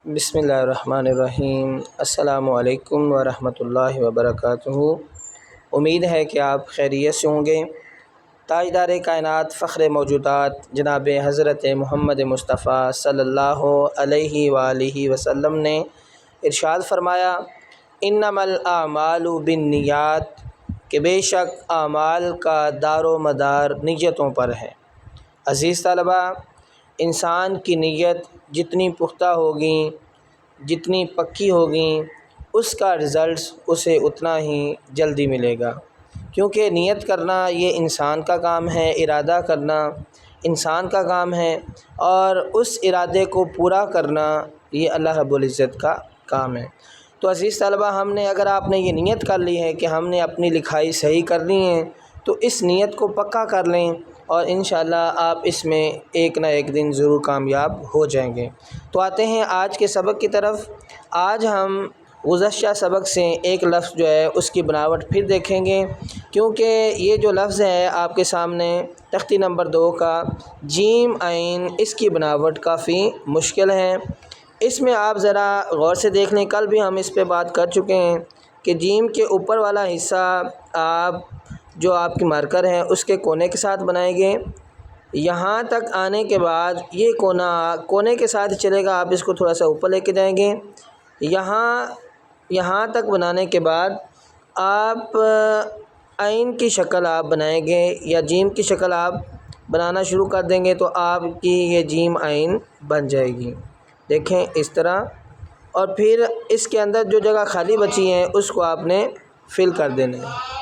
بسم اللہ الرحمن الرحیم۔ السلام علیکم ورحمۃ اللہ وبرکاتہ۔ امید ہے کہ آپ خیریت سے ہوں گے۔ تاجدار کائنات فخر موجودات جناب حضرت محمد مصطفیٰ صلی اللہ علیہ وآلہ وسلم نے ارشاد فرمایا، انما الاعمال بالنیات، کہ بے شک اعمال کا دار و مدار نیتوں پر ہے۔ عزیز طلباء، انسان کی نیت جتنی پختہ ہوگی، جتنی پکی ہوگی، اس کا رزلٹس اسے اتنا ہی جلدی ملے گا، کیونکہ نیت کرنا یہ انسان کا کام ہے، ارادہ کرنا انسان کا کام ہے، اور اس ارادے کو پورا کرنا یہ اللہ رب العزت کا کام ہے۔ تو عزیز طلباء، اگر آپ نے یہ نیت کر لی ہے کہ ہم نے اپنی لکھائی صحیح کرنی ہے، تو اس نیت کو پکا کر لیں اور انشاءاللہ آپ اس میں ایک نہ ایک دن ضرور کامیاب ہو جائیں گے۔ تو آتے ہیں آج کے سبق کی طرف۔ آج ہم گزشتہ سبق سے ایک لفظ جو ہے اس کی بناوٹ پھر دیکھیں گے، کیونکہ یہ جو لفظ ہے آپ کے سامنے تختی نمبر 2 کا جیم عین، اس کی بناوٹ کافی مشکل ہے۔ اس میں آپ ذرا غور سے دیکھ لیں، کل بھی ہم اس پہ بات کر چکے ہیں کہ جیم کے اوپر والا حصہ جو آپ کی مارکر ہے اس کے کونے کے ساتھ بنائیں گے۔ یہاں تک آنے کے بعد یہ کونے کے ساتھ چلے گا، آپ اس کو تھوڑا سا اوپر لے کے جائیں گے۔ یہاں تک بنانے کے بعد آپ عین کی شکل آپ بنائیں گے یا جیم کی شکل آپ بنانا شروع کر دیں گے، تو آپ کی یہ جیم عین بن جائے گی۔ دیکھیں اس طرح، اور پھر اس کے اندر جو جگہ خالی بچی ہے اس کو آپ نے فل کر دینا ہے۔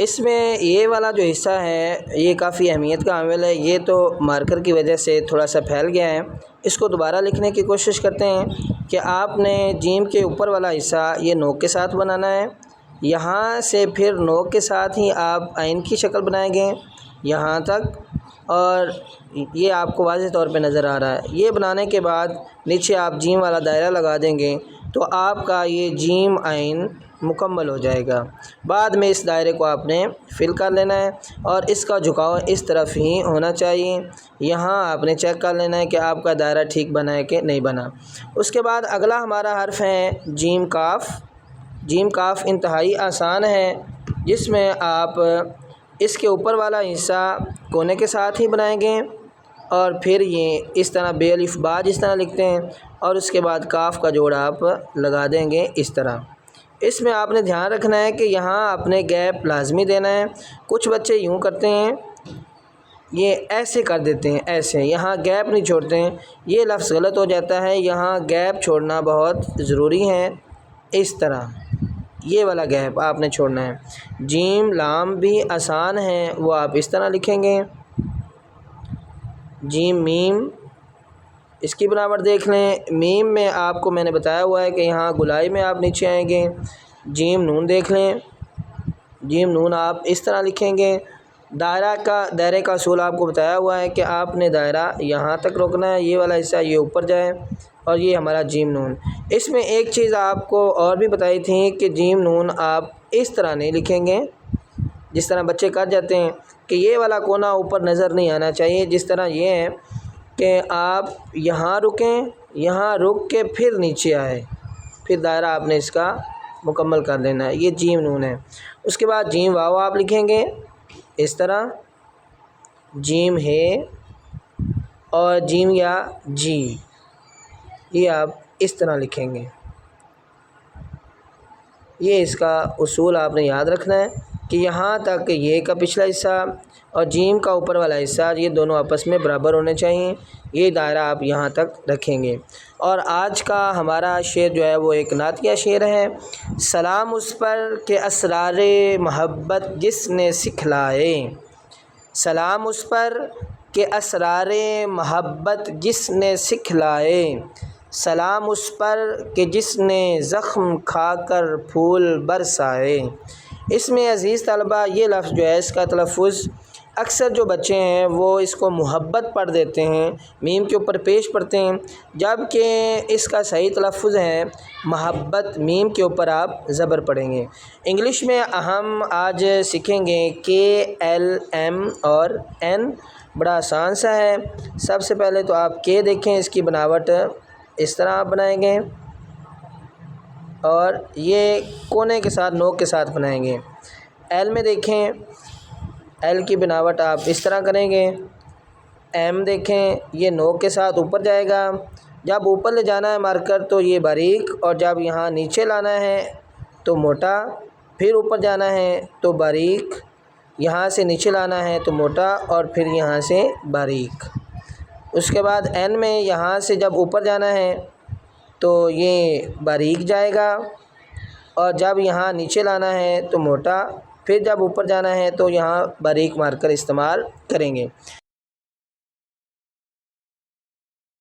اس میں یہ والا جو حصہ ہے یہ کافی اہمیت کا حامل ہے، یہ تو مارکر کی وجہ سے تھوڑا سا پھیل گیا ہے۔ اس کو دوبارہ لکھنے کی کوشش کرتے ہیں کہ آپ نے جیم کے اوپر والا حصہ یہ نوک کے ساتھ بنانا ہے، یہاں سے پھر نوک کے ساتھ ہی آپ عین کی شکل بنائیں گے یہاں تک، اور یہ آپ کو واضح طور پہ نظر آ رہا ہے۔ یہ بنانے کے بعد نیچے آپ جیم والا دائرہ لگا دیں گے تو آپ کا یہ جیم عین مکمل ہو جائے گا۔ بعد میں اس دائرے کو آپ نے فل کر لینا ہے، اور اس کا جھکاؤ اس طرف ہی ہونا چاہیے۔ یہاں آپ نے چیک کر لینا ہے کہ آپ کا دائرہ ٹھیک بنا ہے کہ نہیں بنا۔ اس کے بعد اگلا ہمارا حرف ہے جیم کاف۔ جیم کاف انتہائی آسان ہے، جس میں آپ اس کے اوپر والا حصہ کونے کے ساتھ ہی بنائیں گے، اور پھر یہ اس طرح بے الف با جس طرح لکھتے ہیں، اور اس کے بعد کاف کا جوڑ آپ لگا دیں گے اس طرح۔ اس میں آپ نے دھیان رکھنا ہے کہ یہاں اپنے گیپ لازمی دینا ہے۔ کچھ بچے یوں کرتے ہیں، یہ ایسے کر دیتے ہیں، ایسے یہاں گیپ نہیں چھوڑتے ہیں، یہ لفظ غلط ہو جاتا ہے۔ یہاں گیپ چھوڑنا بہت ضروری ہے، اس طرح یہ والا گیپ آپ نے چھوڑنا ہے۔ جیم لام بھی آسان ہے، وہ آپ اس طرح لکھیں گے۔ جیم میم، اس کی بناوٹ دیکھ لیں۔ میم میں آپ کو میں نے بتایا ہوا ہے کہ یہاں گلائی میں آپ نیچے آئیں گے۔ جیم نون دیکھ لیں، جیم نون آپ اس طرح لکھیں گے۔ دائرے کا اصول آپ کو بتایا ہوا ہے کہ آپ نے دائرہ یہاں تک روکنا ہے، یہ والا حصہ یہ اوپر جائے، اور یہ ہمارا جیم نون۔ اس میں ایک چیز آپ کو اور بھی بتائی تھی کہ جیم نون آپ اس طرح نہیں لکھیں گے جس طرح بچے کر جاتے ہیں، کہ یہ والا کونا اوپر نظر نہیں آنا چاہیے۔ جس طرح یہ ہے کہ آپ یہاں رکیں، یہاں رک کے پھر نیچے آئے، پھر دائرہ آپ نے اس کا مکمل کر لینا ہے۔ یہ جیم نون ہے۔ اس کے بعد جیم واو آپ لکھیں گے اس طرح، جیم ہے اور جیم یا جی، یہ آپ اس طرح لکھیں گے۔ یہ اس کا اصول آپ نے یاد رکھنا ہے کہ یہاں تک یہ کا پچھلا حصہ اور جیم کا اوپر والا حصہ یہ دونوں آپس میں برابر ہونے چاہیے۔ یہ دائرہ آپ یہاں تک رکھیں گے۔ اور آج کا ہمارا شعر جو ہے وہ ایک نعتیہ شعر ہے۔ سلام اس پر کہ اسرار محبت جس نے سکھلائے، سلام اس پر کہ اسرار محبت جس نے سکھلائے، سلام اس پر کہ جس نے زخم کھا کر پھول برسائے۔ اس میں عزیز طلبہ یہ لفظ جو ہے اس کا تلفظ اکثر جو بچے ہیں وہ اس کو محبت پڑھ دیتے ہیں، میم کے اوپر پیش پڑھتے ہیں، جبکہ اس کا صحیح تلفظ ہے محبت، میم کے اوپر آپ زبر پڑھیں گے۔ انگلش میں ہم آج سیکھیں گے KLM اور N، بڑا آسان سا ہے۔ سب سے پہلے تو آپ کے دیکھیں، اس کی بناوٹ اس طرح آپ بنائیں گے، اور یہ کونے کے ساتھ نوک کے ساتھ بنائیں گے۔ ایل میں دیکھیں، ایل کی بناوٹ آپ اس طرح کریں گے۔ ایم دیکھیں، یہ نوک کے ساتھ اوپر جائے گا، جب اوپر لے جانا ہے مارکر تو یہ باریک، اور جب یہاں نیچے لانا ہے تو موٹا، پھر اوپر جانا ہے تو باریک، یہاں سے نیچے لانا ہے تو موٹا، اور پھر یہاں سے باریک۔ اس کے بعد این میں یہاں سے جب اوپر جانا ہے تو یہ باریک جائے گا، اور جب یہاں نیچے لانا ہے تو موٹا، پھر جب اوپر جانا ہے تو یہاں باریک مارکر استعمال کریں گے۔